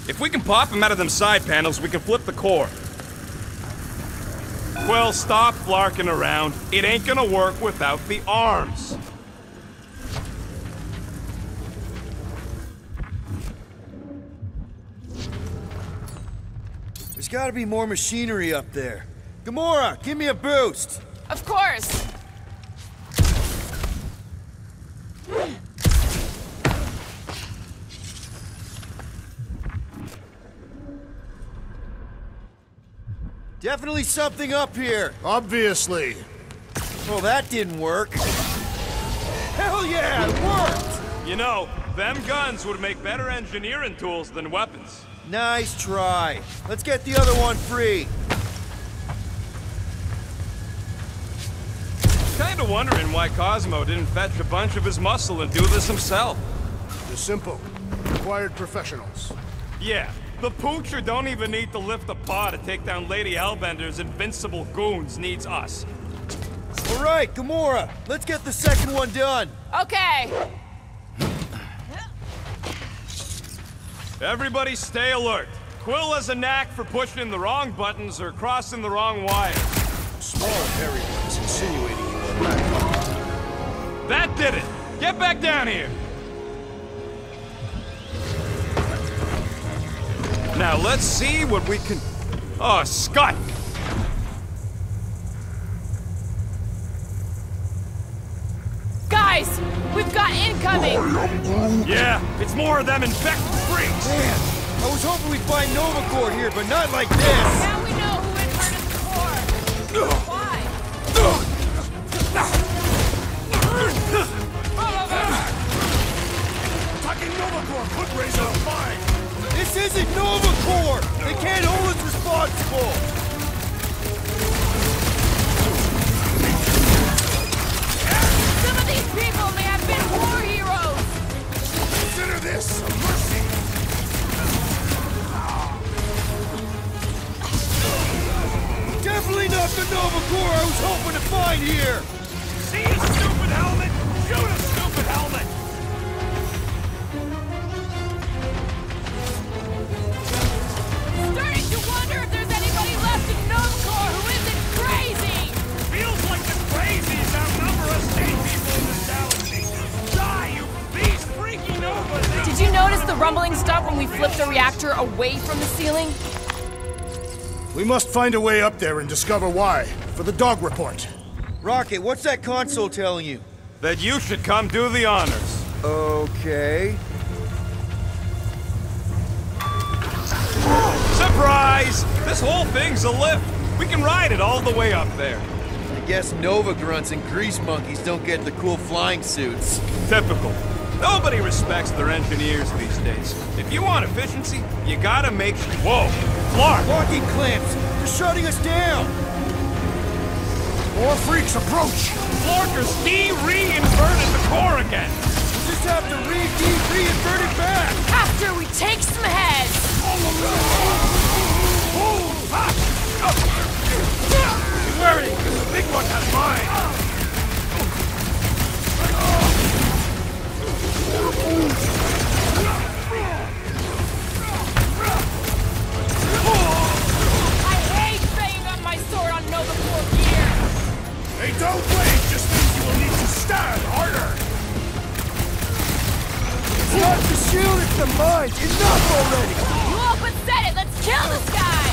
If we can pop him out of them side panels, we can flip the core. Well, stop flarking around. It ain't gonna work without the arms. There's gotta be more machinery up there. Gamora, give me a boost! Of course! Definitely something up here! Obviously. Well, that didn't work. Hell yeah, it worked! You know, them guns would make better engineering tools than weapons. Nice try. Let's get the other one free. Kinda wondering why Cosmo didn't fetch a bunch of his muscle and do this himself. It's simple. Required professionals. Yeah, the poocher don't even need to lift a paw to take down Lady Hellbender's invincible goons, needs us. All right, Gamora, let's get the second one done. Okay! Everybody stay alert. Quill has a knack for pushing the wrong buttons or crossing the wrong wires. Small hairy ones insinuating you are back. That did it! Get back down here! Now let's see what we can... Oh, Scott! Guys! We've got incoming! Yeah, it's more of them infected freaks! Man, I was hoping we'd find Nova Corps here, but not like this! Now we know who inverted the core! Why? Attacking Nova Corps could raise a fine! This isn't Nova Corps! They can't hold us responsible! Some of these people may have been war heroes! Consider this a mercy! Definitely not the Nova Corps I was hoping to find here! See a stupid helmet? Shoot a stupid helmet! Starting to wonder if there's anybody left in Nova Corps who isn't crazy! Feels like the crazies outnumber us sane people in this galaxy. Die, you beast freaking Novas! Did you notice the rumbling stopped when we flipped the reactor away from the ceiling? We must find a way up there and discover why, for the dog report. Rocket, what's that console telling you? That you should come do the honors. Okay. Surprise! This whole thing's a lift. We can ride it all the way up there. I guess Nova grunts and grease monkeys don't get the cool flying suits. Typical. Nobody respects their engineers these days. If you want efficiency, you gotta make sure... Whoa! Clark! Locking clamps! They're shutting us down! More freaks approach! Florker's de-reinverted the core again! We'll just have to re-invert it back! After we take some heads! Be wary, because the big one has mine! I hate banging on my sword on Nova Corps gear! They don't wait, just means you will need to stab harder! It's not the shield, it's the mind! Enough already! You all but said it! Let's kill this guy!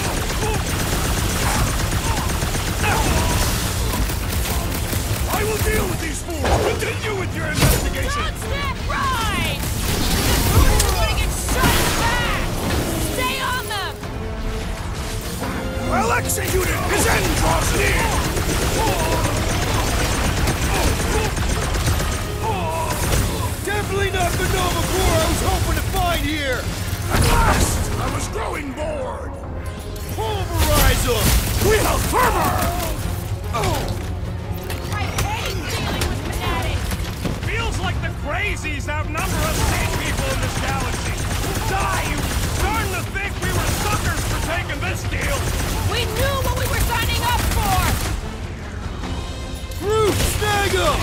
I will deal with these fools! Continue with your investigation! Don't snap right! This room is going to get shot in the back! Stay on them! here! At last! I was growing bored! Pulverize them! Wheel firmer! I hate dealing with fanatics! Feels like the crazies outnumber us sane people in this galaxy. Die, you starting to think we were suckers for taking this deal? We knew what we were signing up for! Groot, snag them!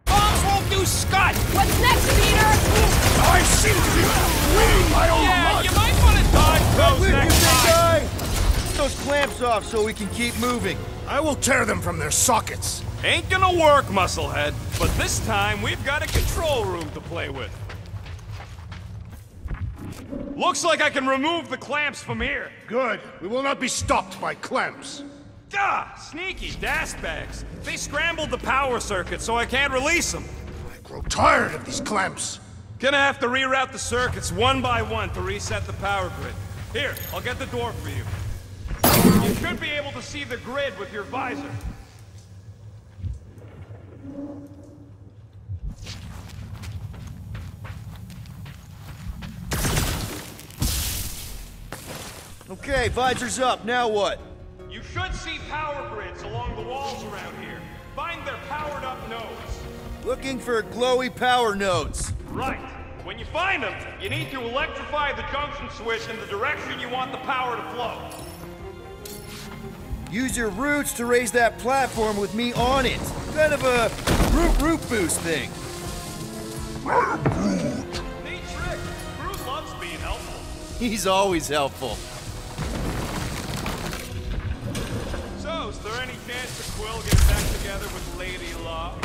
Bombs won't do scut! What's next, Peter? I seem to be bleeding my own Yeah, blood! you might want to dodge those With you, next big time. guy! Get those clamps off so we can keep moving. I will tear them from their sockets! Ain't gonna work, Musclehead. But this time, we've got a control room to play with. Looks like I can remove the clamps from here. Good. We will not be stopped by clamps. Gah! Sneaky bags. They scrambled the power circuit, so I can't release them. I grow tired of these clamps. Gonna have to reroute the circuits one by one to reset the power grid. Here, I'll get the door for you. You should be able to see the grid with your visor. Okay, visor's up. Now what? You should see power grids along the walls around here. Find their powered up nodes. Looking for glowy power nodes. Right. When you find them, you need to electrify the junction switch in the direction you want the power to flow. Use your roots to raise that platform with me on it. Kind of a root boost thing. Neat trick. Groot loves being helpful. He's always helpful. So, is there any chance the Quill gets back together with Lady Law?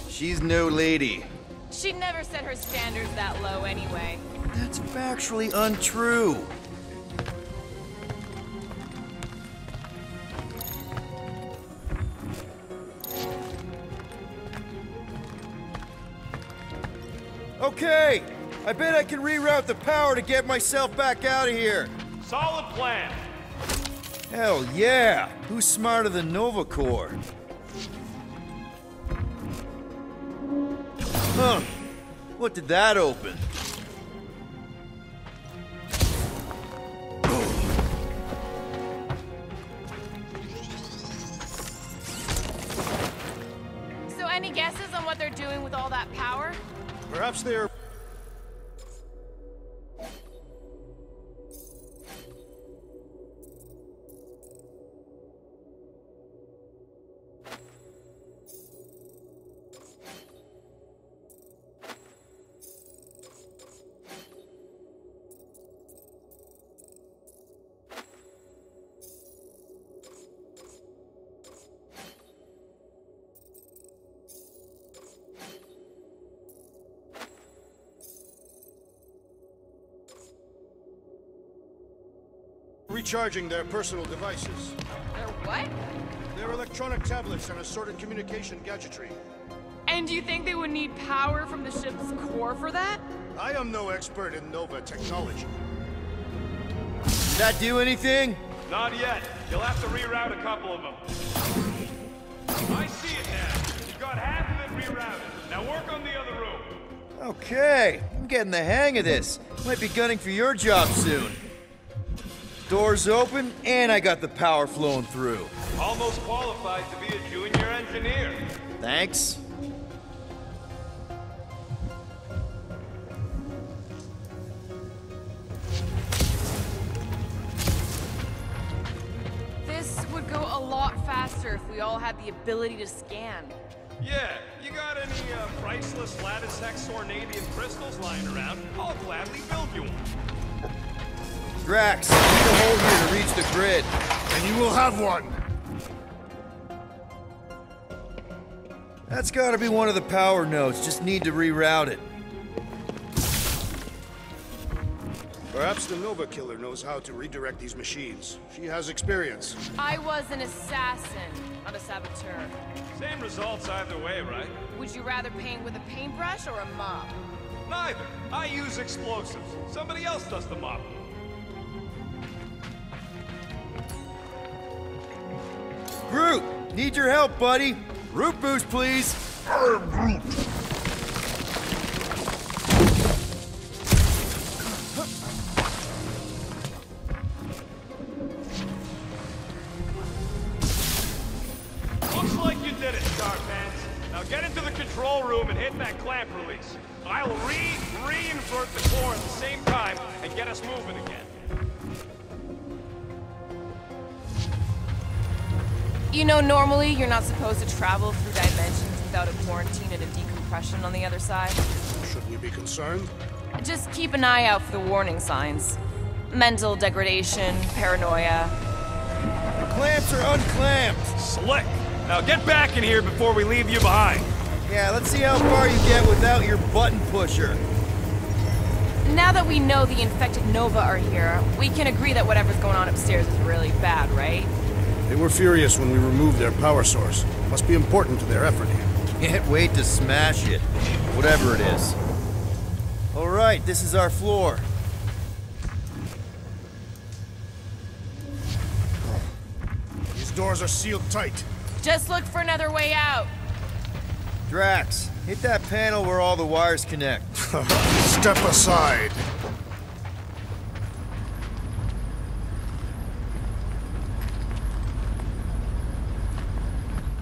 She's no lady. She never set her standards that low anyway. That's factually untrue. Okay, I bet I can reroute the power to get myself back out of here. Solid plan. Hell yeah! Who's smarter than Nova Corps? Huh. What did that open? So any guesses on what they're doing with all that power? Perhaps they're... recharging their personal devices. They're what? Their electronic tablets and assorted communication gadgetry. And do you think they would need power from the ship's core for that? I am no expert in Nova technology. Did that do anything? Not yet. You'll have to reroute a couple of them. I see it now. You've got half of it rerouted. Now work on the other room. Okay, I'm getting the hang of this. Might be gunning for your job soon. Doors open, and I got the power flowing through. Almost qualified to be a junior engineer. Thanks. This would go a lot faster if we all had the ability to scan. Yeah, you got any priceless lattice hexornadian crystals lying around? I'll gladly build you one. Drax, need a hole here to reach the grid. And you will have one! That's gotta be one of the power nodes, just need to reroute it. Perhaps the Nova Killer knows how to redirect these machines. She has experience. I was an assassin, not a saboteur. Same results either way, right? Would you rather paint with a paintbrush or a mop? Neither. I use explosives. Somebody else does the mopping. Groot, need your help, buddy. Root boost, please. Looks like you did it, Star Pants. Now get into the control room and hit that clamp release. I'll re-invert the core at the same time and get us moving again. You know, normally you're not supposed to travel through dimensions without a quarantine and a decompression on the other side. Should we be concerned? Just keep an eye out for the warning signs. Mental degradation, paranoia. The clamps are unclamped. Slick. Now get back in here before we leave you behind. Yeah, let's see how far you get without your button pusher. Now that we know the infected Nova are here, we can agree that whatever's going on upstairs is really bad, right? They were furious when we removed their power source. Must be important to their effort here. Can't wait to smash it. Whatever it is. Alright, this is our floor. These doors are sealed tight. Just look for another way out. Drax, hit that panel where all the wires connect. Step aside.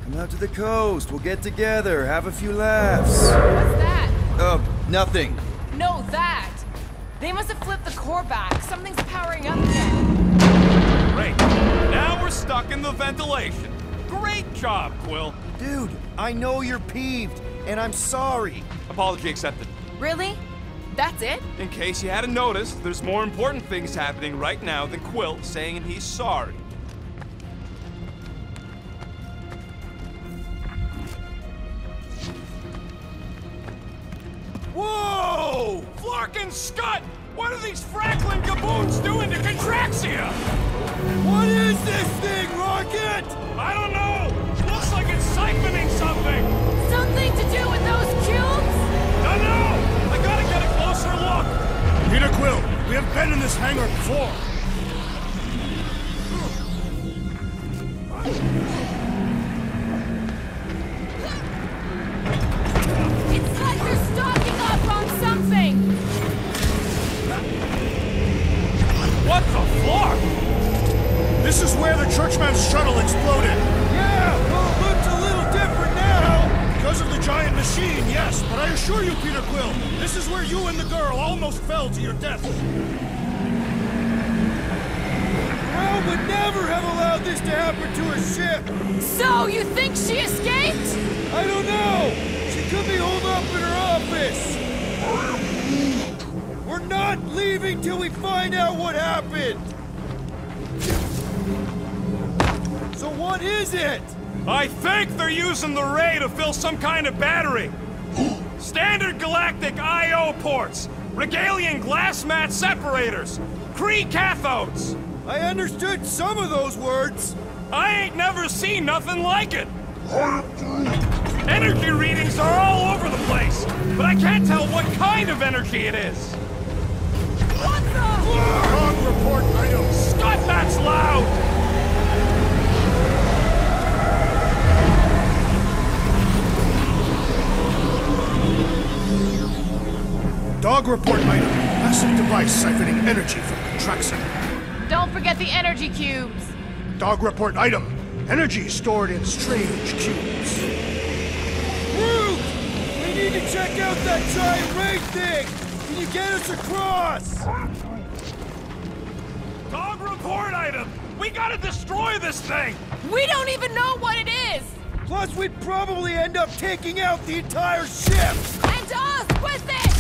Come out to the coast. We'll get together, have a few laughs. What's that? Nothing. No, that! They must have flipped the core back. Something's powering up again. Great. Now we're stuck in the ventilation. Great job, Quill. Dude, I know you're peeved, and I'm sorry. Apology accepted. Really? That's it? In case you hadn't noticed, there's more important things happening right now than Quill saying he's sorry. Whoa! Flarkin' Scott! What are these Franklin gaboons doing to Contraxia? What is this thing, Rocket? I don't know! Looks like it's siphoning something! Something to do with those cubes? Don't know! I gotta get a closer look! Peter Quill, we have been in this hangar before. It's like they're stocking up on something! What the fuck? This is where the Churchman's shuttle exploded. Yeah, well, it looks a little different now. Because of the giant machine, yes, but I assure you, Peter Quill, this is where you and the girl almost fell to your death. Hal would never have allowed this to happen to a ship. So, you think she escaped? I don't know. She could be holed up in her office. We're not leaving till we find out what happened. So what is it? I think they're using the ray to fill some kind of battery. Standard galactic I.O. ports, Regalian glass mat separators, Kree cathodes. I understood some of those words. I ain't never seen nothing like it. Energy readings are all over the place, but I can't tell what kind of energy it is. What the? Wrong report item. Scott, that's loud! Dog report item. Massive device siphoning energy from Contraxia. Don't forget the energy cubes. Dog report item. Energy stored in strange cubes. Groot! We need to check out that giant ray thing! Can you get us across? Dog report item! We gotta destroy this thing! We don't even know what it is! Plus, we'd probably end up taking out the entire ship! And us with it!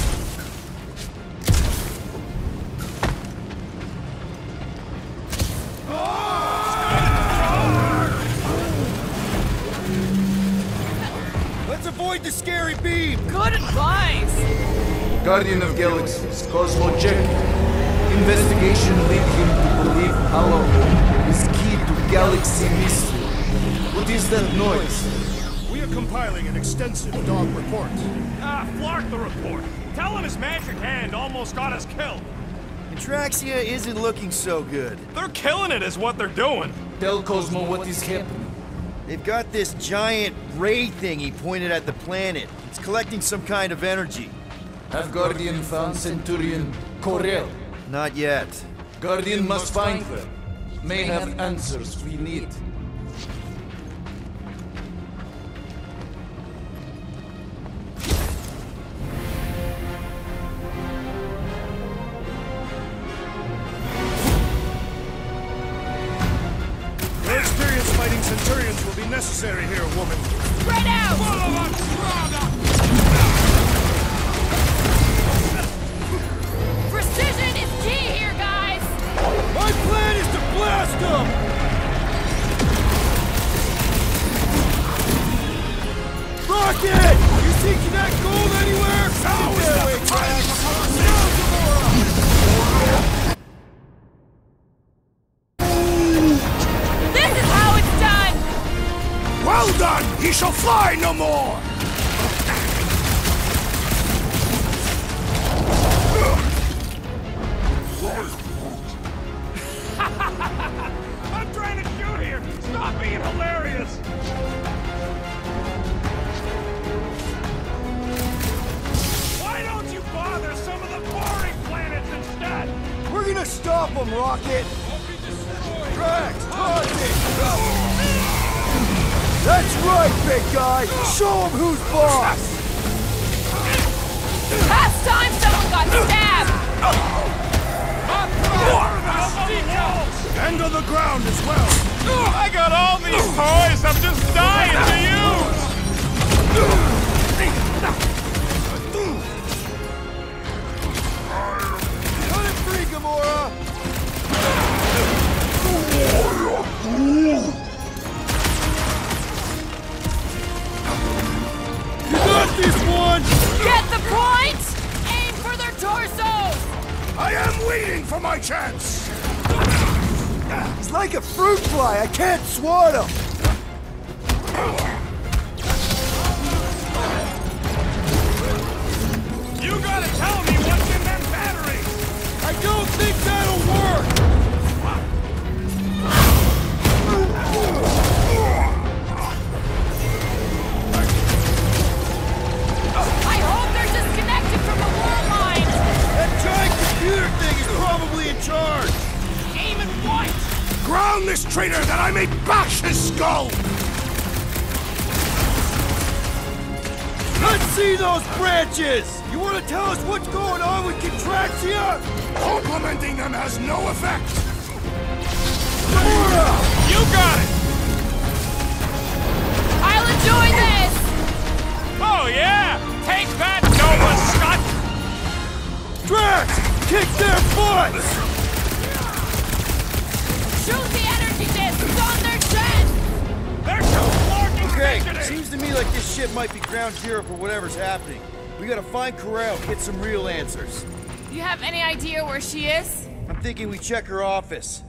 Let's avoid the scary beam! Good advice! Guardian of Galaxies, Cosmo check. Investigation lead him to believe Hollow is key to galaxy mystery. What is that noise? We are compiling an extensive dog report. Flark the report. Tell him his magic hand almost got us killed. Contraxia isn't looking so good. They're killing it is what they're doing. Tell Cosmo what is happening. They've got this giant ray thingy pointed at the planet. It's collecting some kind of energy. Have Guardian found Centurion Corel? Not yet. Guardian must find them. May have answers we need. Your experience fighting Centurions will be necessary here, woman. Spread out! Precision is key here, guys! My plan is to blast them! Rocket! You see Connect Gold anywhere? Now is not the time! This is how it's done! Well done! He shall fly no more! I'm trying to shoot here! Stop being hilarious! Why don't you bother some of the boring planets instead? We're gonna stop them, Rocket! Drax, toss it! That's right, big guy! Show them who's boss! Last time someone got stabbed! And on the ground as well! I got all these toys I'm just dying to use! Cut it free, Gamora! You got this one! Get the point! Aim for their torsos! I am waiting for my chance! He's like a fruit fly, I can't swat him! You gotta tell me what's in them batteries! I don't think that'll work! I hope they're disconnected from the war mines! That giant computer thing is probably in charge! Aim at what? Ground this traitor that I may bash his skull! Let's see those branches! You want to tell us what's going on with Contraxia? Complimenting them has no effect! Gamora! You got it! I'll enjoy this! Oh yeah! Take that, Nova Scott! Drax! Kick their butts! Shoot the energy discs on their chest! They're too far Okay, conditioning! seems to me like this ship might be ground zero for whatever's happening. We gotta find Corel, get some real answers. You have any idea where she is? I'm thinking we check her office.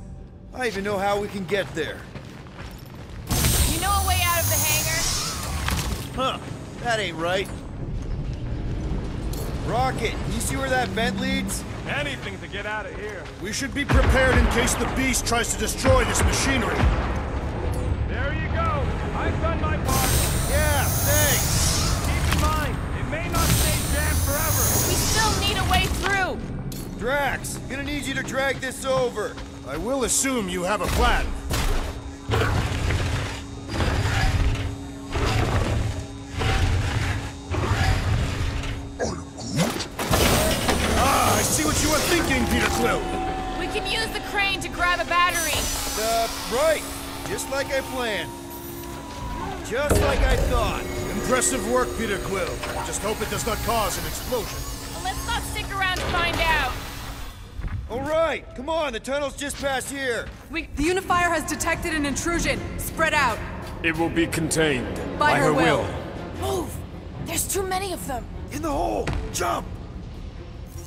I don't even know how we can get there. You know a way out of the hangar? Huh, that ain't right. Rocket, can you see where that vent leads? Anything to get out of here. We should be prepared in case the beast tries to destroy this machinery. There you go. I've done my part. Yeah, thanks. Keep in mind, it may not stay jammed forever. We still need a way through! Drax, gonna need you to drag this over. I will assume you have a plan. I see what you were thinking, Peter Quill. We can use the crane to grab a battery! Right. Just like I planned. Just like I thought. Impressive work, Peter Quill. Just hope it does not cause an explosion. Well, let's not stick around to find out. All right, come on, the tunnel's just past here. The Unifier has detected an intrusion. Spread out. It will be contained. By her will. Move! There's too many of them. In the hole, jump!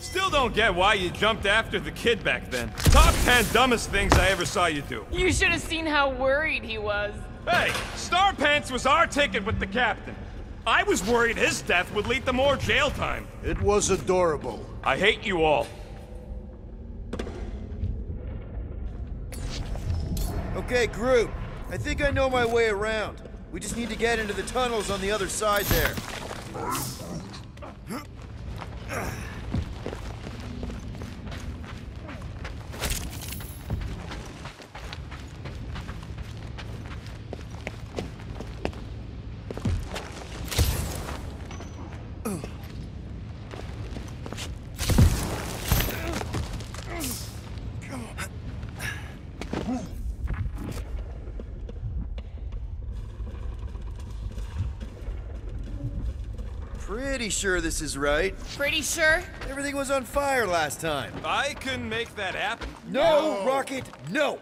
Still don't get why you jumped after the kid back then. Top 10 dumbest things I ever saw you do. You should have seen how worried he was. Hey, Star Pants was our ticket with the captain. I was worried his death would lead to more jail time. It was adorable. I hate you all. Okay, group. I think I know my way around. We just need to get into the tunnels on the other side there. Pretty sure this is right. Pretty sure? Everything was on fire last time. I couldn't make that happen. No, Rocket, no!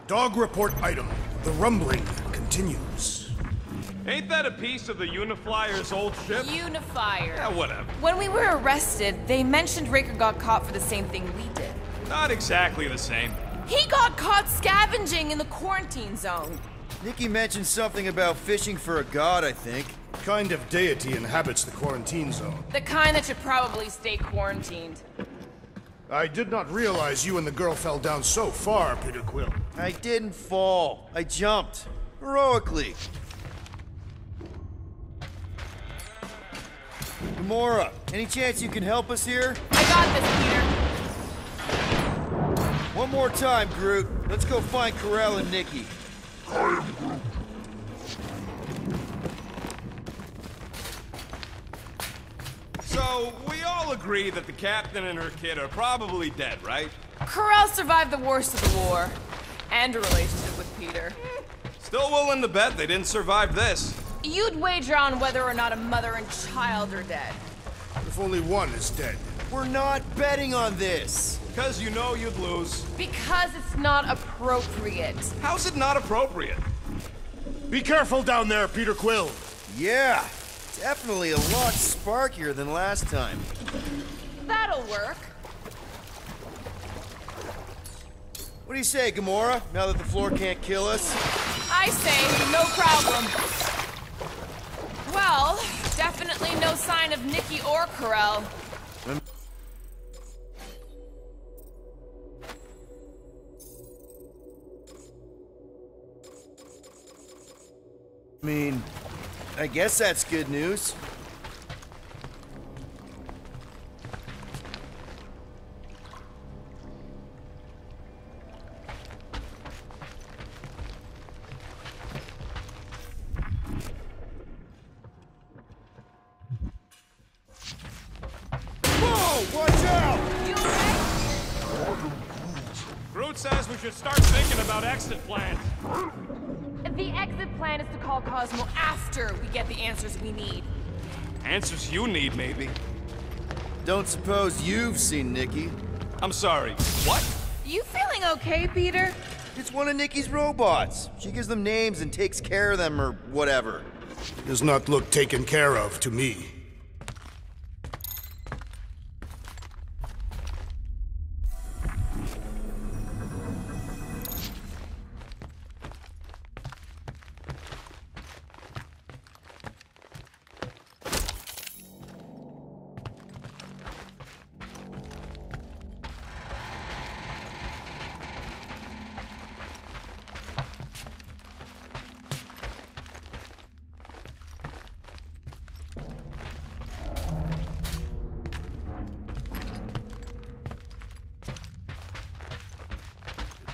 Dog report item. The rumbling continues. Ain't that a piece of the Uniflyer's old ship? Unifier. Yeah, whatever. When we were arrested, they mentioned Raker got caught for the same thing we did. Not exactly the same. He got caught scavenging in the quarantine zone. Nikki mentioned something about fishing for a god, I think. Kind of deity inhabits the quarantine zone. The kind that should probably stay quarantined. I did not realize you and the girl fell down so far, Peter Quill. I didn't fall. I jumped. Heroically. Gamora, any chance you can help us here? I got this, Peter. One more time, Groot. Let's go find Karel and Nikki. So, we all agree that the captain and her kid are probably dead, right? Karel survived the worst of the war. And a relationship with Peter. Still willing to bet they didn't survive this. You'd wager on whether or not a mother and child are dead. If only one is dead. We're not betting on this. Because you know you'd lose. Because it's not appropriate. How's it not appropriate? Be careful down there, Peter Quill. Yeah, definitely a lot sparkier than last time. That'll work. What do you say, Gamora, now that the floor can't kill us? I say, no problem. Well, definitely no sign of Nikki or Karel. I mean, I guess that's good news. Whoa! Watch out! You okay? Groot says we should start thinking about exit plans. The exit plan is to call Cosmo after we get the answers we need. Answers you need, maybe. Don't suppose you've seen Nikki? I'm sorry, what? You feeling okay, Peter? It's one of Nikki's robots. She gives them names and takes care of them or whatever. Does not look taken care of to me.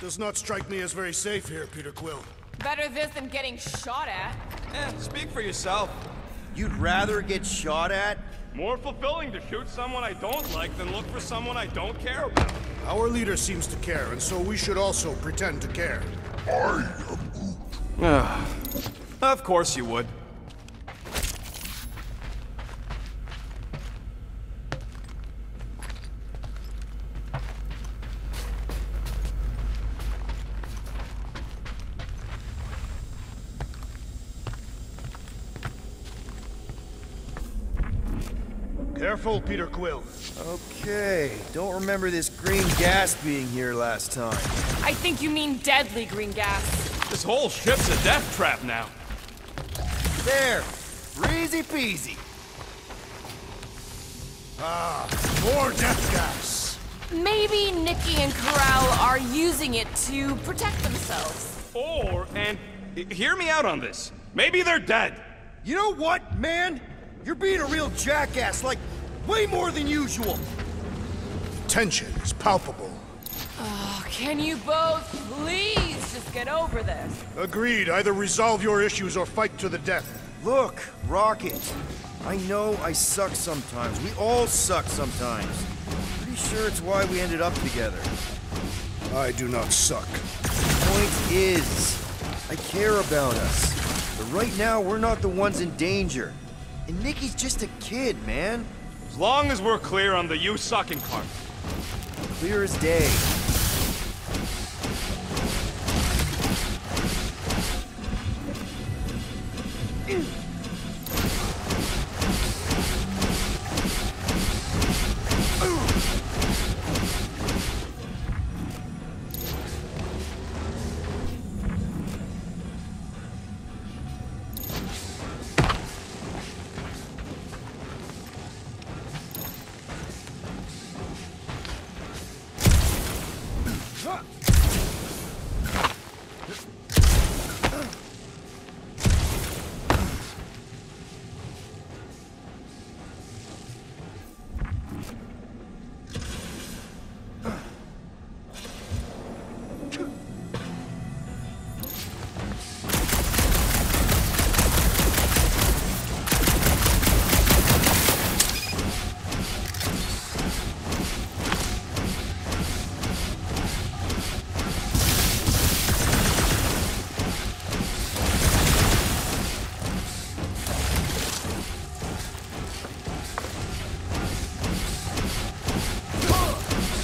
Does not strike me as very safe here, Peter Quill. Better this than getting shot at. Speak for yourself. You'd rather get shot at? More fulfilling to shoot someone I don't like than look for someone I don't care about. Our leader seems to care, and so we should also pretend to care. Of course you would. Careful, Peter Quill. Okay, don't remember this green gas being here last time. I think you mean deadly green gas. This whole ship's a death trap now. There, easy peasy. Ah, more death gas. Maybe Nikki and Corral are using it to protect themselves. And hear me out on this. Maybe they're dead. You know what, man? You're being a real jackass, like, way more than usual. Tension is palpable. Oh, can you both please just get over this? Agreed. Either resolve your issues or fight to the death. Look, Rocket. I know I suck sometimes. We all suck sometimes. Pretty sure it's why we ended up together. I do not suck. The point is, I care about us. But right now, we're not the ones in danger. And Nikki's just a kid, man. As long as we're clear on the you sucking part. Clear as day.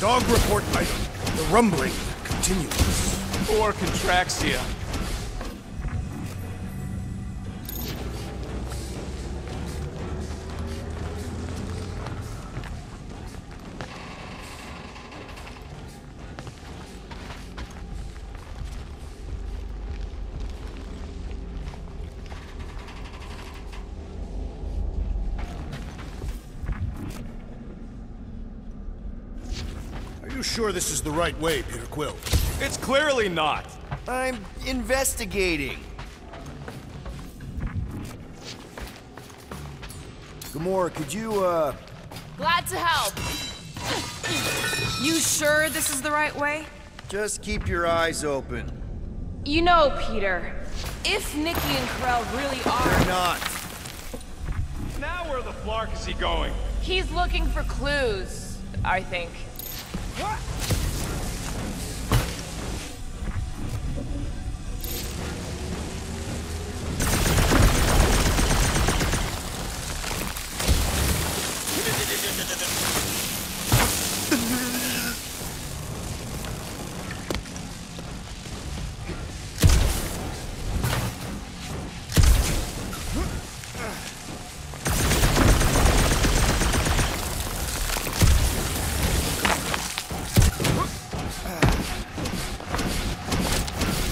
Dog report item. The rumbling continues. Or Contraxia. Are you sure this is the right way, Peter Quill? It's clearly not. I'm investigating. Gamora, could you, Glad to help. You sure this is the right way? just keep your eyes open? You know, Peter, if Nikki and Corral really They're are... not. Now where the flark is he going? He's looking for clues, I think.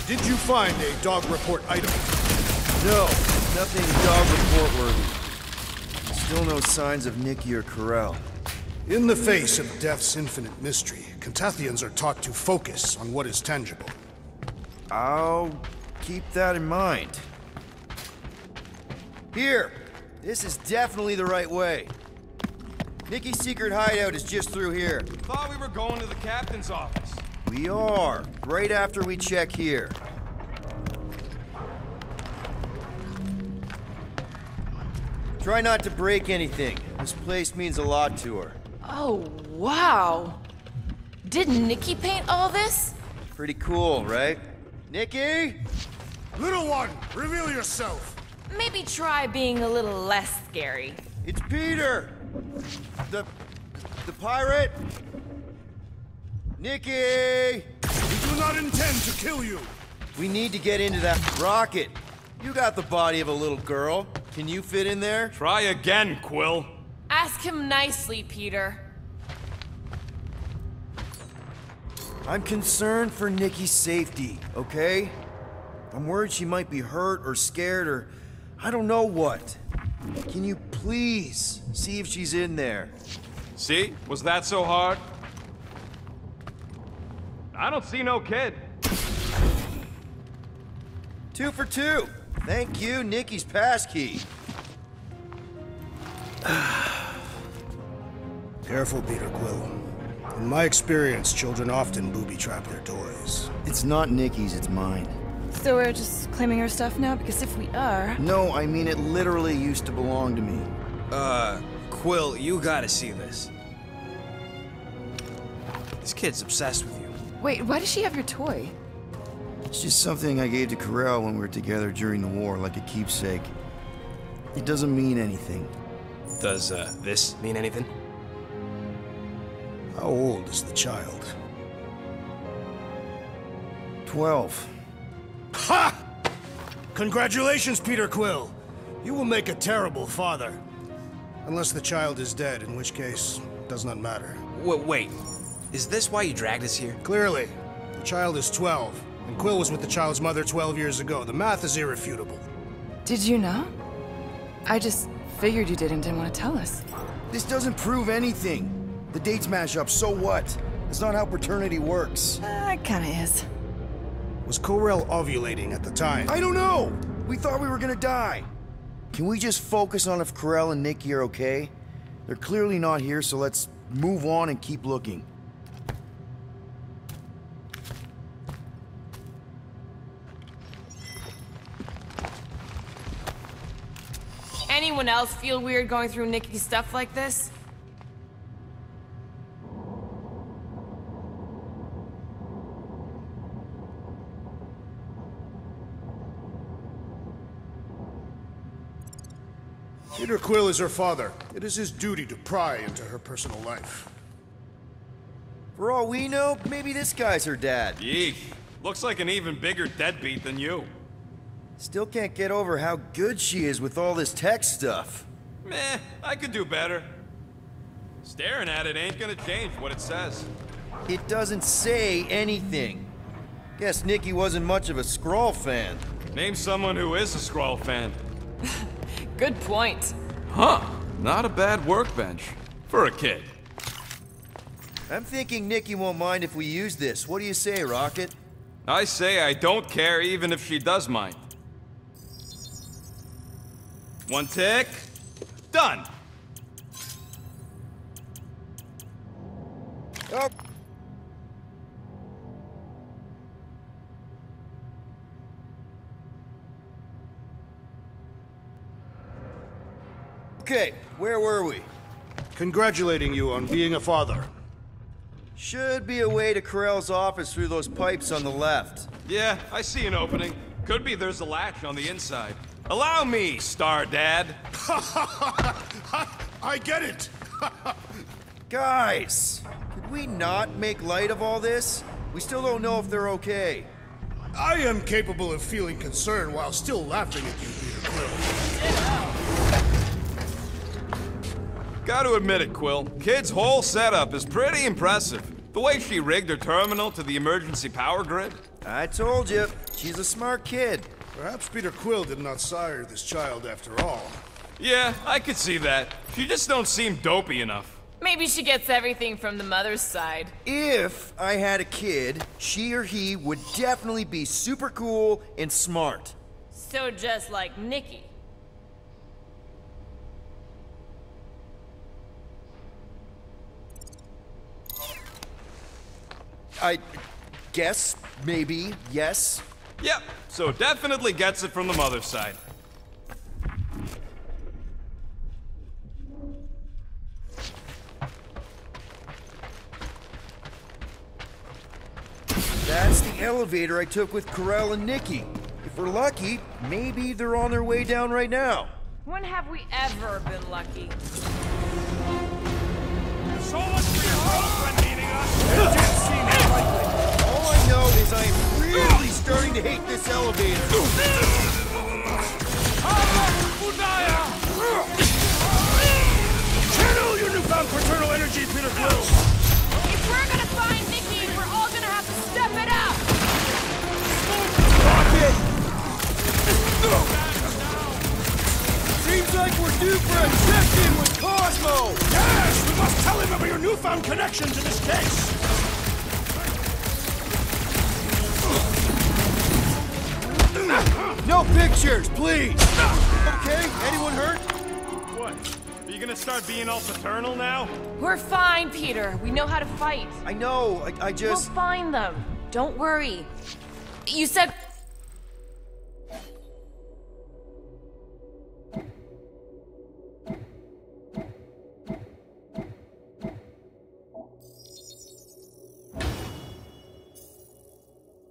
Did you find a dog report item? No, nothing dog report worthy. Still no signs of Nikki or Corral. In the face of death's infinite mystery, Cantathians are taught to focus on what is tangible. I'll keep that in mind. Here! This is definitely the right way. Nikki's secret hideout is just through here. Thought we were going to the captain's office. We are, right after we check here. Try not to break anything. This place means a lot to her. Oh, wow. Did Nikki paint all this? Pretty cool, right? Nikki? Little one, reveal yourself! Maybe try being a little less scary. It's Peter! The pirate? Nikki! We do not intend to kill you! We need to get into that rocket. You got the body of a little girl. Can you fit in there? Try again, Quill. Ask him nicely, Peter. I'm concerned for Nikki's safety, okay? I'm worried she might be hurt or scared or I don't know what. Can you please see if she's in there? See? Was that so hard? I don't see no kid. 2 for 2. Thank you, Nikki's passkey. Careful, Peter Quill. In my experience, children often booby-trap their toys. It's not Nikki's, it's mine. So we're just claiming her stuff now? Because if we are... No, I mean it literally used to belong to me. Quill, you gotta see this. This kid's obsessed with you. Wait, why does she have your toy? It's just something I gave to Corell when we were together during the war, like a keepsake. It doesn't mean anything. Does, this mean anything? How old is the child? 12. Ha! Congratulations, Peter Quill. You will make a terrible father. Unless the child is dead, in which case, it does not matter. Wait. Is this why you dragged us here? Clearly, the child is 12, and Quill was with the child's mother 12 years ago. The math is irrefutable. Did you know? I just figured you didn't want to tell us. This doesn't prove anything. The dates match up, so what? It's not how paternity works. It kinda is. Was Corell ovulating at the time? I don't know! We thought we were gonna die. Can we just focus on if Corell and Nikki are okay? They're clearly not here, so let's move on and keep looking. Anyone else feel weird going through Nikki's stuff like this? Peter Quill is her father. It is his duty to pry into her personal life. For all we know, maybe this guy's her dad. Yeesh. Looks like an even bigger deadbeat than you. Still can't get over how good she is with all this tech stuff. Meh, I could do better. Staring at it ain't gonna change what it says. It doesn't say anything. Guess Nikki wasn't much of a Skrull fan. Name someone who is a Skrull fan. Good point. Huh, not a bad workbench. For a kid. I'm thinking Nikki won't mind if we use this. What do you say, Rocket? I say I don't care even if she does mind. One tick. Done. Oh. Okay, where were we? Congratulating you on being a father. Should be a way to Corell's office through those pipes on the left. Yeah, I see an opening. Could be there's a latch on the inside. Allow me, Star Dad. I get it! Guys, could we not make light of all this? We still don't know if they're okay. I am capable of feeling concern while still laughing at you, Peter Quill. Gotta admit it, Quill. Kid's whole setup is pretty impressive. The way she rigged her terminal to the emergency power grid. I told you, she's a smart kid. Perhaps Peter Quill did not sire this child after all. Yeah, I could see that. She just don't seem dopey enough. Maybe she gets everything from the mother's side. If I had a kid, she or he would definitely be super cool and smart. So just like Nikki. I guess, maybe, yes. Yep, so definitely gets it from the mother's side. That's the elevator I took with Corell and Nikki. If we're lucky, maybe they're on their way down right now. When have we ever been lucky? So much for your girlfriend needing us! All I know is I am really starting to hate this elevator. Channel your newfound paternal energy, Peter Quill! If we're gonna find Nikki, we're all gonna have to step it up! Rocket! Seems like we're due for a check-in with Cosmo! Yes! We must tell him about your newfound connection to this case! pictures, please! Okay, anyone hurt? What? Are you gonna start being all paternal now? We're fine, Peter. We know how to fight. I know, I We'll just... find them. Don't worry. You said...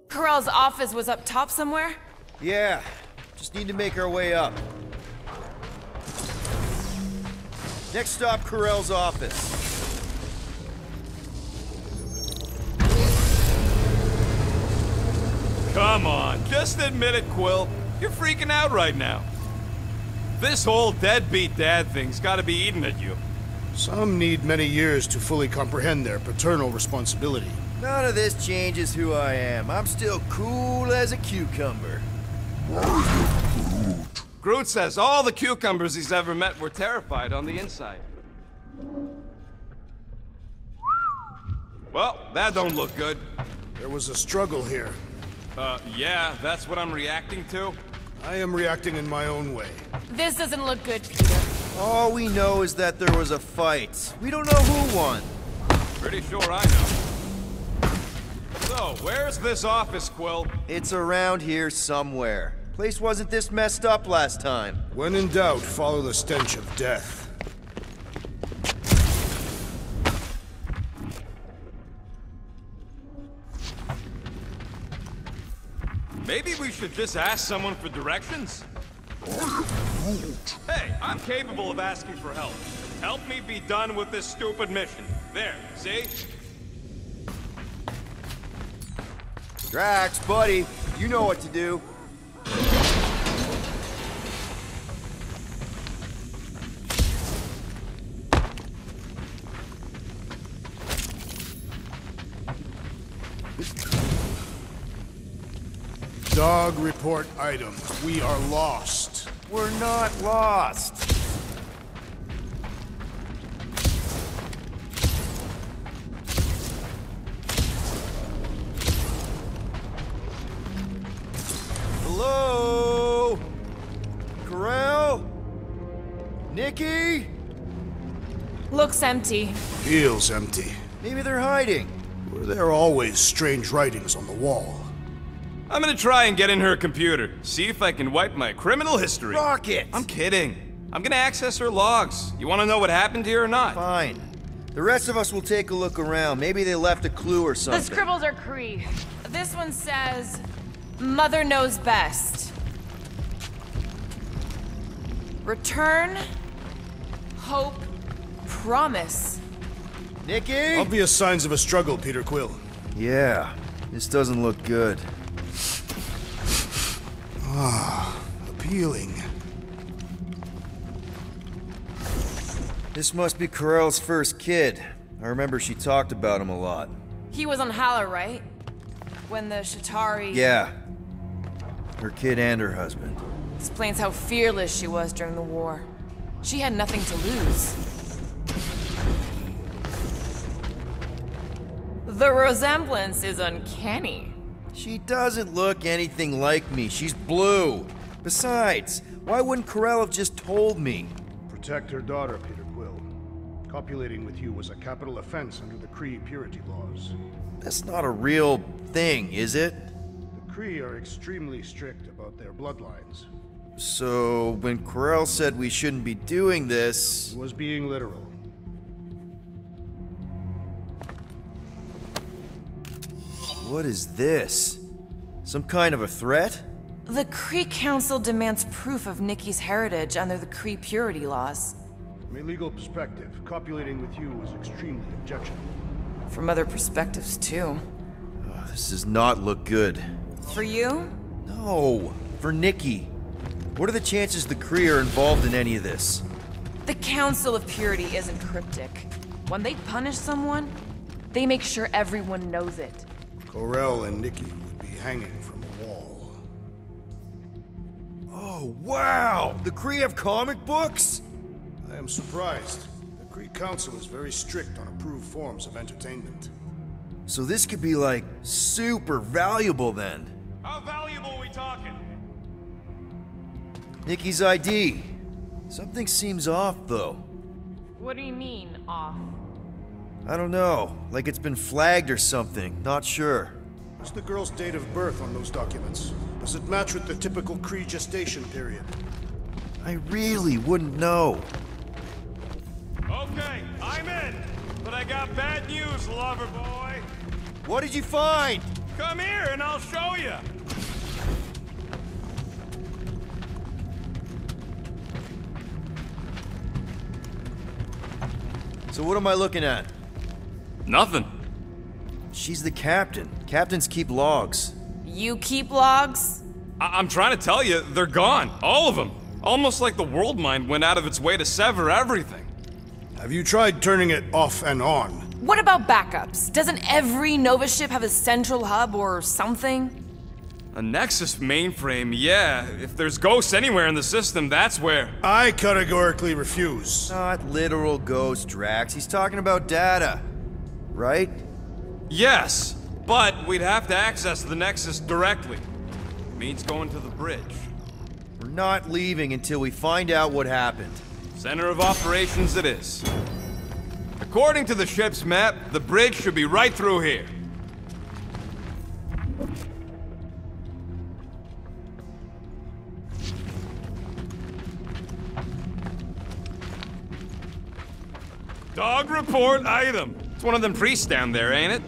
Corral's office was up top somewhere? Yeah, just need to make our way up. Next stop, Corral's office. Come on, just admit it, Quill. You're freaking out right now. This whole deadbeat dad thing's gotta be eating at you. Some need many years to fully comprehend their paternal responsibility. None of this changes who I am. I'm still cool as a cucumber. Groot says all the cucumbers he's ever met were terrified on the inside. Well, that don't look good. There was a struggle here. Yeah, that's what I'm reacting to. I am reacting in my own way. This doesn't look good, Peter. All we know is that there was a fight. We don't know who won. Pretty sure I know. So, where's this office, Quill? It's around here somewhere. Place wasn't this messed up last time. When in doubt, follow the stench of death. Maybe we should just ask someone for directions? Hey, I'm capable of asking for help. Help me be done with this stupid mission. There, see? Drax, buddy, you know what to do. Dog report item. We are lost. We're not lost. Hello? Corral? Nikki? Looks empty. Feels empty. Maybe they're hiding. Were there always strange writings on the wall? I'm gonna try and get in her computer, see if I can wipe my criminal history. Rocket! I'm kidding. I'm gonna access her logs. You wanna know what happened here or not? Fine. The rest of us will take a look around. Maybe they left a clue or something. The scribbles are Kree. This one says, Mother knows best. Return, hope, promise. Nikki? Obvious signs of a struggle, Peter Quill. Yeah, this doesn't look good. Appealing. This must be Corral's first kid. I remember she talked about him a lot. He was on Hala, right? When the Shatari... Yeah. Her kid and her husband. Explains how fearless she was during the war. She had nothing to lose. The resemblance is uncanny. She doesn't look anything like me. She's blue. Besides, why wouldn't Corral have just told me? Protect her daughter, Peter Quill. Copulating with you was a capital offense under the Kree purity laws. That's not a real thing, is it? The Kree are extremely strict about their bloodlines. So, when Corral said we shouldn't be doing this... He was being literal. What is this? Some kind of a threat? The Kree Council demands proof of Nikki's heritage under the Kree purity laws. From a legal perspective, copulating with you was extremely objectionable. From other perspectives, too. Oh, this does not look good. For you? No, for Nikki. What are the chances the Kree are involved in any of this? The Council of Purity isn't cryptic. When they punish someone, they make sure everyone knows it. Corral and Nikki would be hanging from a wall. Oh, wow! The Kree have comic books? I am surprised. The Kree Council is very strict on approved forms of entertainment. So this could be, like, super valuable then. How valuable are we talking? Nikki's ID. Something seems off, though. What do you mean, off? I don't know. Like it's been flagged or something. Not sure. What's the girl's date of birth on those documents? Does it match with the typical Kree gestation period? I really wouldn't know. Okay, I'm in. But I got bad news, lover boy. What did you find? Come here and I'll show you. So what am I looking at? Nothing. She's the captain. Captains keep logs. You keep logs? I'm trying to tell you, they're gone. All of them. Almost like the world mind went out of its way to sever everything. Have you tried turning it off and on? What about backups? Doesn't every Nova ship have a central hub or something? A Nexus mainframe, yeah. If there's ghosts anywhere in the system, that's where. I categorically refuse. Not literal ghost, Drax. He's talking about data. Right? Yes, but we'd have to access the Nexus directly. Means going to the bridge. We're not leaving until we find out what happened. Center of operations it is. According to the ship's map, the bridge should be right through here. Dog report item. It's one of them priests down there, ain't it?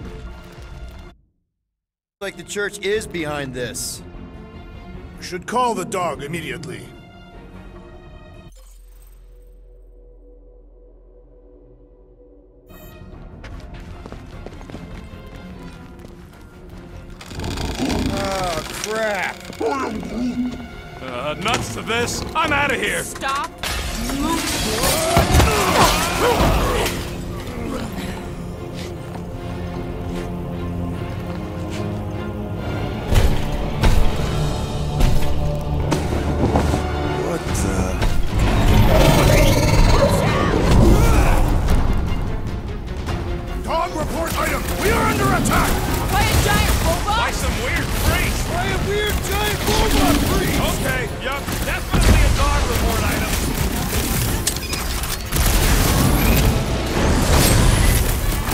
Like the church is behind this. Should call the dog immediately. Oh, crap. Nuts to this. I'm out of here. Stop. Dog report item! We are under attack! By a giant robot? By some weird freaks. By a weird giant robot priest! Okay, yup, definitely a dog report item.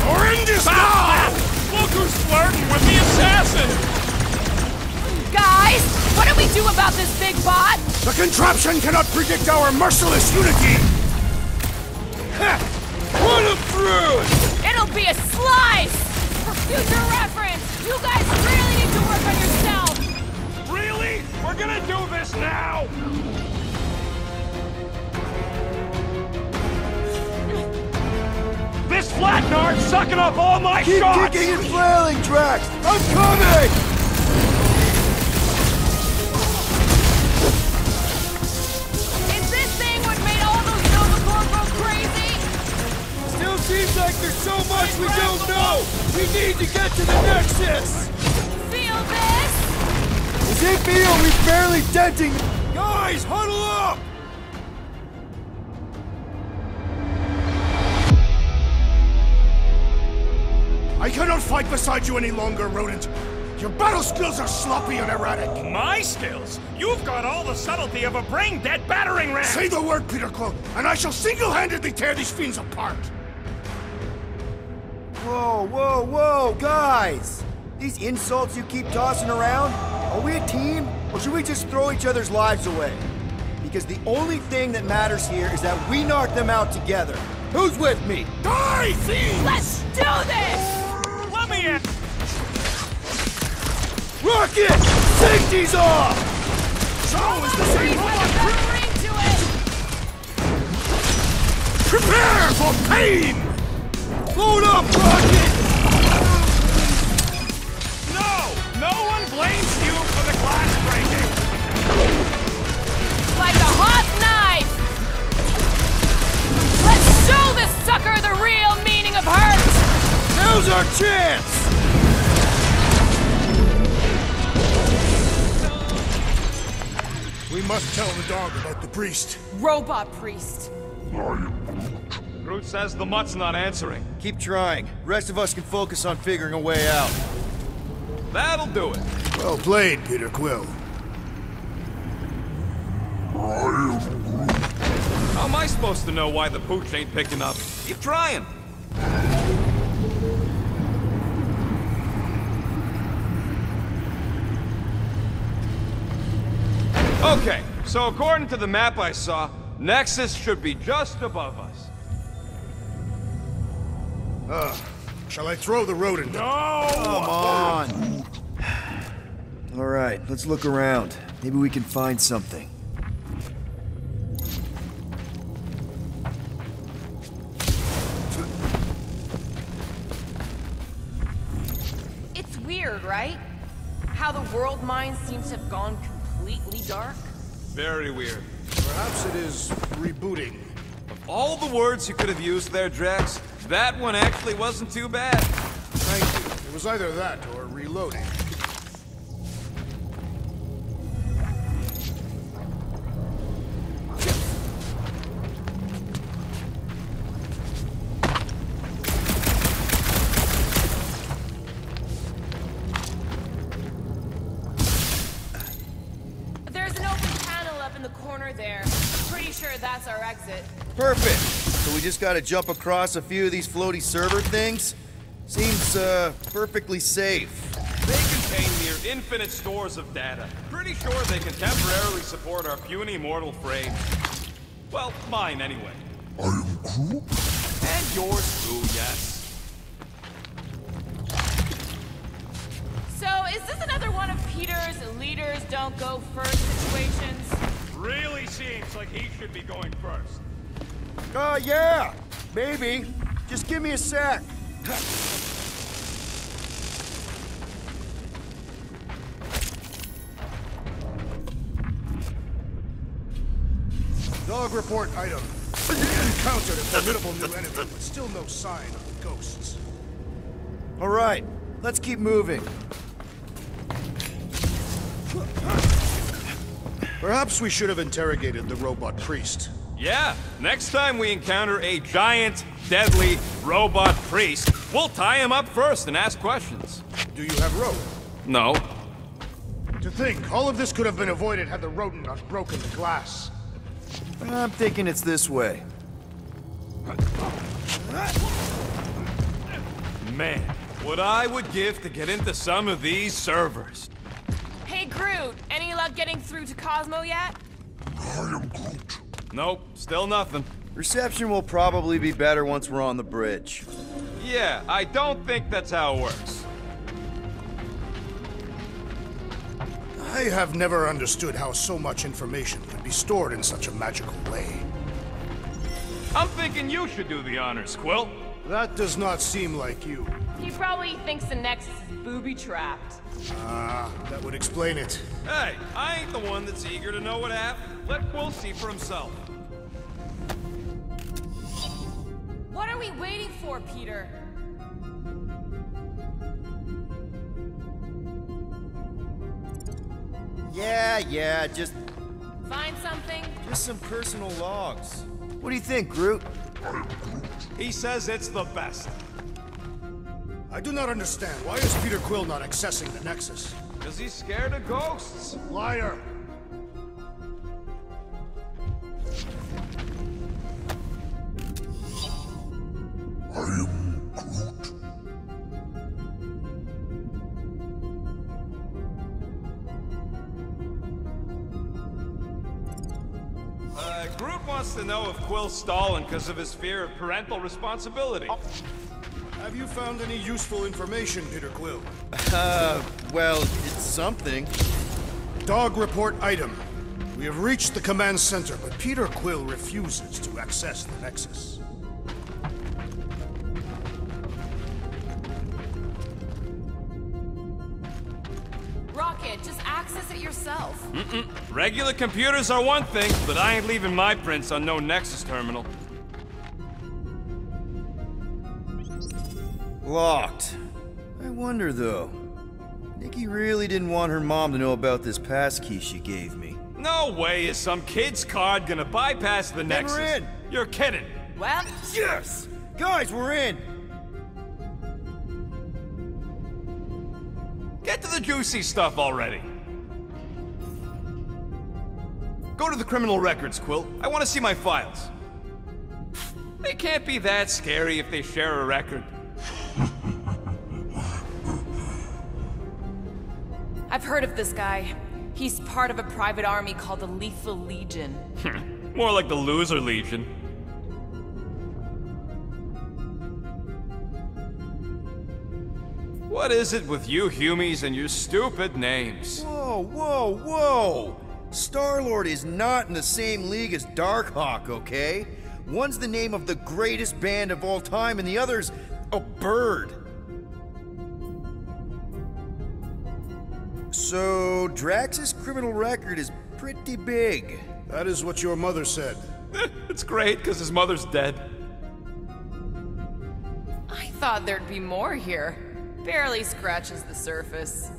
Horrendous Ah! dog! Look who's flirting with the assassin! Guys, what do we do about this big bot? The contraption cannot predict our merciless unity! Put him through! It'll be a slice! For future reference, you guys really need to work on yourself! Really? We're gonna do this now? This flat nard's sucking up all my Keep shots! kicking and flailing, Drax! I'm coming! Is this thing what made all those Nova Corps go crazy? Still seems like there's so much we don't know! We need to get to the Nexus! Feel this? Does it feel we're barely denting? Guys, huddle up! I cannot fight beside you any longer, rodent! Your battle skills are sloppy and erratic! My skills? You've got all the subtlety of a brain-dead battering ram! Say the word, Peter Quill, and I shall single-handedly tear these fiends apart! Whoa, whoa, whoa, guys! These insults you keep tossing around, are we a team, or should we just throw each other's lives away? Because the only thing that matters here is that we knock them out together. Who's with me? Die, fiends! Let's do this! Let me in! Rocket! Safety's off! So is the same robot! Ring to it! Prepare for pain! Load up, Rocket! No one blames you for the glass breaking! Like a hot knife! Let's show this sucker the real meaning of hurt! Now's our chance! We must tell the dog about the priest. Robot priest. Groot says the mutt's not answering. Keep trying. Rest of us can focus on figuring a way out. That'll do it. Well played, Peter Quill. How am I supposed to know why the pooch ain't picking up? Keep trying. Okay, so according to the map I saw, Nexus should be just above us. Shall I throw the rodent? No! Come on! Alright, let's look around. Maybe we can find something. It's weird, right? How the world mine seems to have gone completely dark. Very weird. Perhaps it is rebooting. Of all the words you could have used there, Drax, that one actually wasn't too bad. Thank you. It was either that or reloading. There's an open panel up in the corner there. Pretty sure that's our exit. Perfect! So we just gotta jump across a few of these floaty server things? Seems, perfectly safe. They contain near infinite stores of data. Pretty sure they can temporarily support our puny mortal frame. Well, mine anyway. I am Groot. And yours too, yes. So, is this another one of Peter's leaders don't go first situations? Really seems like he should be going first. Yeah! Maybe. Just give me a sec. Dog report item. Encountered a formidable new enemy, but still no sign of the ghosts. Alright, let's keep moving. Perhaps we should have interrogated the robot priest. Yeah, next time we encounter a giant, deadly robot priest, we'll tie him up first and ask questions. Do you have rope? No. To think, all of this could have been avoided had the rodent not broken the glass. I'm thinking it's this way. Man, what I would give to get into some of these servers. Hey, Groot, any luck getting through to Cosmo yet? I am Groot. Nope, still nothing. Reception will probably be better once we're on the bridge. Yeah, I don't think that's how it works. I have never understood how so much information can be stored in such a magical way. I'm thinking you should do the honors, Quill. That does not seem like you. He probably thinks the Nexus is booby-trapped. That would explain it. Hey, I ain't the one that's eager to know what happened. Let Quill see for himself. What are we waiting for, Peter? Yeah, just Find something? some personal logs. What do you think, Groot? He says it's the best. I do not understand. Why is Peter Quill not accessing the Nexus? Because he's scared of ghosts. Liar! I am Groot. Groot wants to know if Quill's stalling because of his fear of parental responsibility. Have you found any useful information, Peter Quill? Well, it's something. Dog report item. We have reached the command center, but Peter Quill refuses to access the Nexus. Rocket, just access it yourself. Regular computers are one thing, but I ain't leaving my prints on no Nexus terminal. Locked. I wonder, though. Nikki really didn't want her mom to know about this passkey she gave me. No way is some kid's card gonna bypass the Nexus. we're in. You're kidding. Well, Yes! Guys, we're in! Get to the juicy stuff already. Go to the criminal records, Quill. I want to see my files. They can't be that scary if they share a record. I've heard of this guy. He's part of a private army called the Lethal Legion. More like the Loser Legion. What is it with you Humies and your stupid names? Whoa, whoa, whoa! Star-Lord is not in the same league as Darkhawk, okay? One's the name of the greatest band of all time, and the other's a bird. So, Drax's criminal record is pretty big. That is what your mother said. It's great, because his mother's dead. I thought there'd be more here. Barely scratches the surface.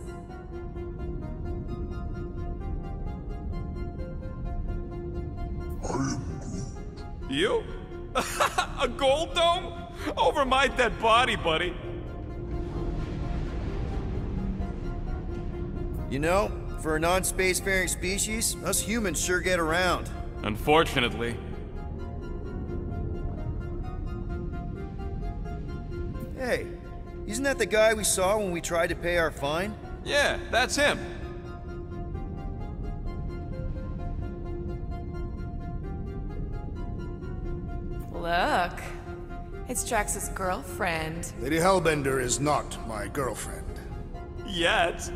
I am Groot. You? A gold dome? Over my dead body, buddy. You know, for a non-spacefaring species, us humans sure get around. Unfortunately. Hey, isn't that the guy we saw when we tried to pay our fine? Yeah, that's him. Look, it's Drax's girlfriend. Lady Hellbender is not my girlfriend. Yet.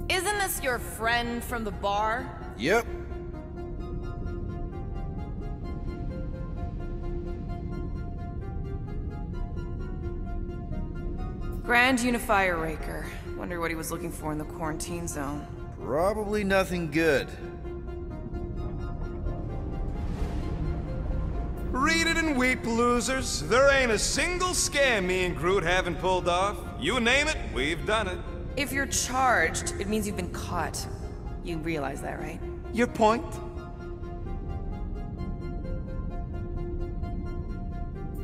Isn't this your friend from the bar? Yep. Grand Unifier Raker. Wonder what he was looking for in the quarantine zone. Probably nothing good. Read it and weep, losers. There ain't a single scam me and Groot haven't pulled off. You name it, we've done it. If you're charged, it means you've been caught. You realize that, right? Your point?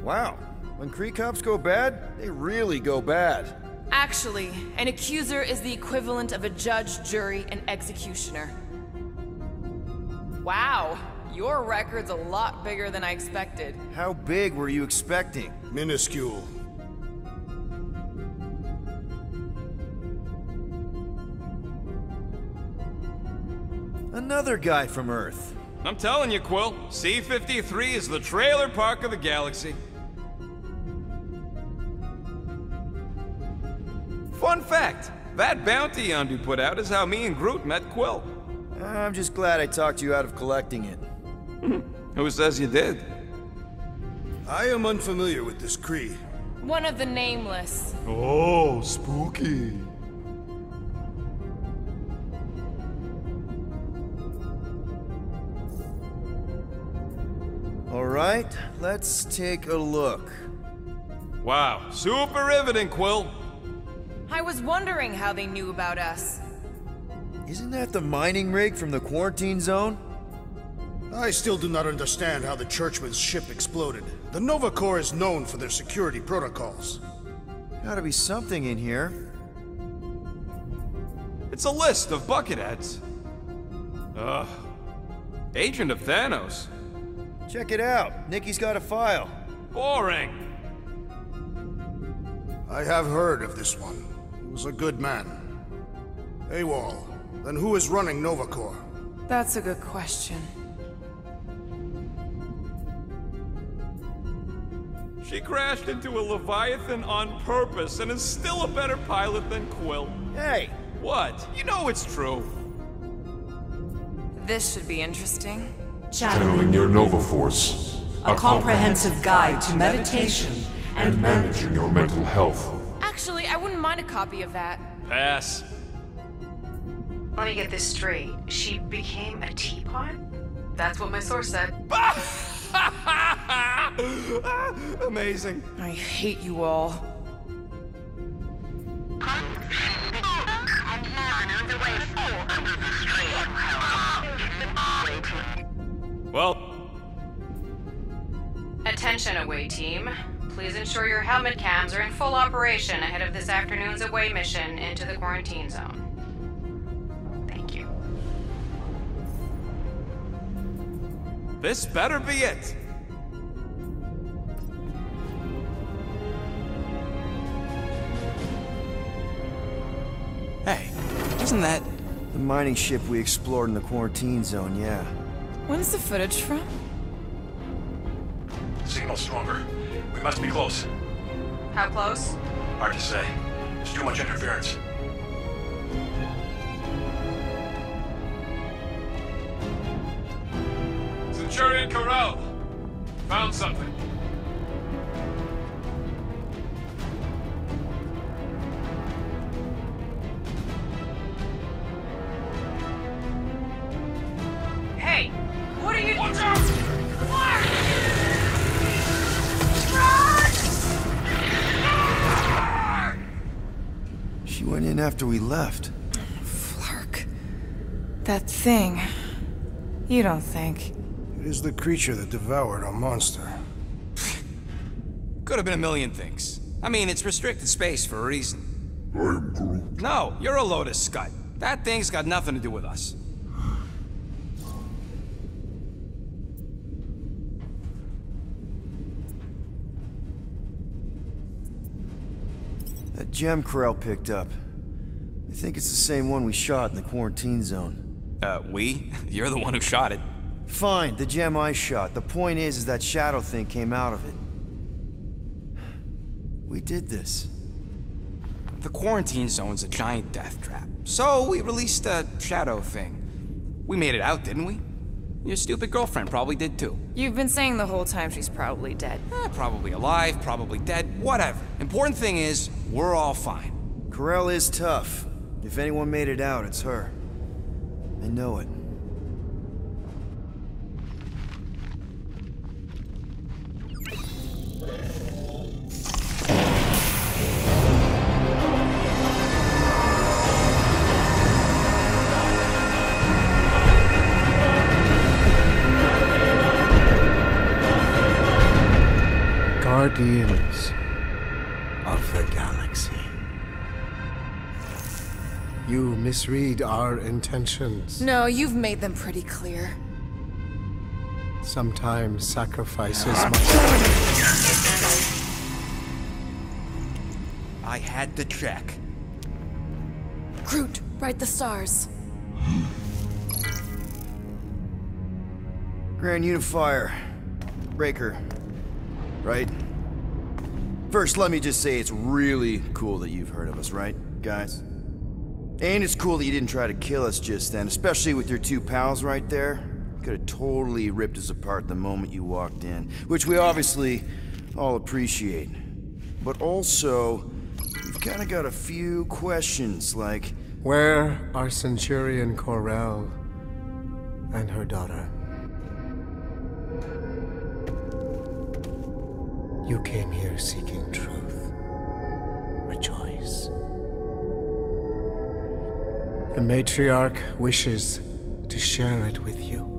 Wow. When Kree cops go bad, they really go bad. Actually, an accuser is the equivalent of a judge, jury, and executioner. Wow, your record's a lot bigger than I expected. How big were you expecting? Minuscule. Another guy from Earth. I'm telling you, Quill, C-53 is the trailer park of the galaxy. Fun fact, that bounty Yondu put out is how me and Groot met Quill. I'm just glad I talked you out of collecting it. Who says you did? I am unfamiliar with this Kree. One of the Nameless. Oh, spooky. All right, let's take a look. Wow, super riveting, Quill. I was wondering how they knew about us. Isn't that the mining rig from the quarantine zone? I still do not understand how the Churchman's ship exploded. The Nova Corps is known for their security protocols. Gotta be something in here. It's a list of bucketheads. Ugh. Agent of Thanos. Check it out. Nikki's got a file. Boring. I have heard of this one. He was a good man. AWOL. Then who is running Nova Corps? That's a good question. She crashed into a Leviathan on purpose and is still a better pilot than Quill. Hey! What? You know it's true. This should be interesting. Channeling your Nova Force. A comprehensive guide to meditation And managing your mental health. Actually, I wouldn't mind a copy of that. Pass. Let me get this straight. She became a teapot? That's what my source said. Amazing. I hate you all. Well, Attention away team. Please ensure your helmet cams are in full operation ahead of this afternoon's away mission into the quarantine zone. Thank you. This better be it. Hey, isn't that... The mining ship we explored in the quarantine zone, yeah. When's the footage from? Signal stronger. We must be close. How close? Hard to say. There's too much interference. Centurion Corral. Found something. Hey! What are you... Watch out! She went in after we left. Flark. That thing. You don't think... It is the creature that devoured our monster. Could have been a million things. I mean, it's restricted space for a reason. I am Groot. No, you're a load of scud. That thing's got nothing to do with us. That gem Corral picked up. I think it's the same one we shot in the quarantine zone. We? You're the one who shot it. Fine, the gem I shot. The point is that shadow thing came out of it. We did this. The quarantine zone's a giant death trap. So we released a shadow thing. We made it out, didn't we? Your stupid girlfriend probably did too. You've been saying the whole time she's probably dead. Probably alive, probably dead, whatever. Important thing is, we're all fine. Corral is tough. If anyone made it out, it's her. I know it. Guardians of the Galaxy. You misread our intentions. No, you've made them pretty clear. Sometimes sacrifices must... I had to check. Groot, write the stars. Grand Unifier. Breaker. Right? First, let me just say it's really cool that you've heard of us, right, guys? And it's cool that you didn't try to kill us just then, especially with your two pals right there. You could have totally ripped us apart the moment you walked in, which we obviously all appreciate. But also, we've kind of got a few questions, like... Where are Centurion Corral and her daughter? You came here seeking truth. Rejoice. The matriarch wishes to share it with you.